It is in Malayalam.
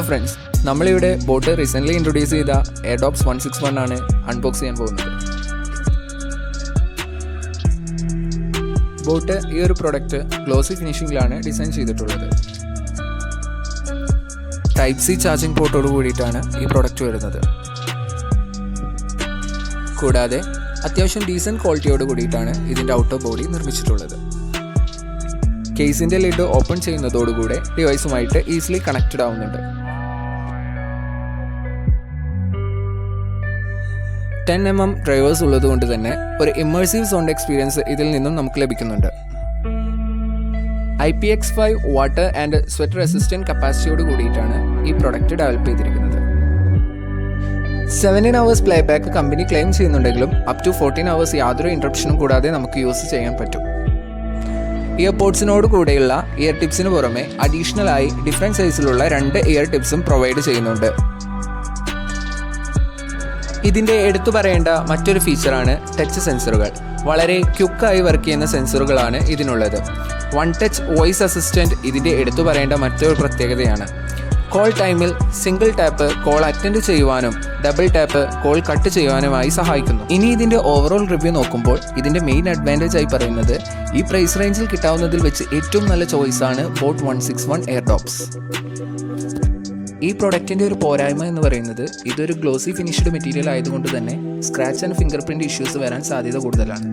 ഹലോ ഫ്രണ്ട്സ്, നമ്മളിവിടെ ബോട്ട് റീസെൻ്റ്ലി ഇൻട്രൊഡ്യൂസ് ചെയ്ത എയർഡോപ്സ് 161 ആണ് അൺബോക്സ് ചെയ്യാൻ പോകുന്നത്. ബോട്ട് ഈ ഒരു പ്രൊഡക്റ്റ് ഗ്ലോസി ഫിനിഷിങ്ങിലാണ് ഡിസൈൻ ചെയ്തിട്ടുള്ളത്. ടൈപ്പ് സി ചാർജിംഗ് പോർട്ടോട് കൂടിയിട്ടാണ് ഈ പ്രൊഡക്റ്റ് വരുന്നത്. കൂടാതെ അത്യാവശ്യം ഡീസൻറ്റ് ക്വാളിറ്റിയോട് കൂടിയിട്ടാണ് ഇതിൻ്റെ ഔട്ടർ ബോഡി നിർമ്മിച്ചിട്ടുള്ളത്. കേസിൻ്റെ ലിഡ് ഓപ്പൺ ചെയ്യുന്നതോടുകൂടെ ഡിവൈസുമായിട്ട് ഈസിലി കണക്റ്റഡ് ആവുന്നുണ്ട്. 10mm ഡ്രൈവേഴ്സ് ഉള്ളതുകൊണ്ട് തന്നെ ഒരു ഇമ്മേഴ്സീവ് സൗണ്ട് എക്സ്പീരിയൻസ് ഇതിൽ നിന്നും നമുക്ക് ലഭിക്കുന്നുണ്ട്. IPX5 water and sweat resistant കപ്പാസിറ്റിയോട് കൂടിയിട്ടാണ് ഈ പ്രൊഡക്റ്റ് ഡെവലപ്പ് ചെയ്തിരിക്കുന്നത്. 17 hours play back company claim ചെയ്യുന്നുണ്ടെങ്കിലും അപ് ടു 14 hours യാതൊരു ഇൻട്രപ്ഷനും കൂടാതെ നമുക്ക് യൂസ് ചെയ്യാൻ പറ്റും. ഇയർപോഡ്സിനോട് കൂടെയുള്ള ഇയർ ടിപ്സിന് പുറമെ അഡീഷണലായി ഡിഫറെൻറ്റ് സൈസിലുള്ള 2 ഇയർ ടിപ്സും പ്രൊവൈഡ് ചെയ്യുന്നുണ്ട്. ഇതിൻ്റെ എടുത്തു പറയേണ്ട മറ്റൊരു ഫീച്ചറാണ് ടച്ച് സെൻസറുകൾ. വളരെ ക്വിക്കായി വർക്ക് ചെയ്യുന്ന സെൻസറുകളാണ് ഇതിനുള്ളത്. വൺ ടച്ച് വോയിസ് അസിസ്റ്റൻറ്റ് ഇതിൻ്റെ എടുത്തു പറയേണ്ട മറ്റൊരു പ്രത്യേകതയാണ്. കോൾ ടൈമിൽ സിംഗിൾ ടാപ്പ് കോൾ അറ്റൻഡ് ചെയ്യുവാനും ഡബിൾ ടാപ്പ് കോൾ കട്ട് ചെയ്യുവാനുമായി സഹായിക്കുന്നു. ഇനി ഇതിൻ്റെ ഓവറോൾ റിവ്യൂ നോക്കുമ്പോൾ ഇതിൻ്റെ മെയിൻ അഡ്വാൻറ്റേജ് ആയി പറയുന്നത് ഈ പ്രൈസ് റേഞ്ചിൽ കിട്ടാവുന്നതിൽ വെച്ച് ഏറ്റവും നല്ല ചോയ്സാണ് ബോട്ട് 161 എയർഡോപ്സ്. ഈ പ്രൊഡക്റ്റിൻ്റെ ഒരു പോരായ്മ എന്ന് പറയുന്നത് ഇതൊരു ഗ്ലോസി ഫിനിഷ്ഡ് മെറ്റീരിയൽ ആയതുകൊണ്ട് തന്നെ scratch and finger print issues വരാൻ സാധ്യത കൂടുതലാണ്.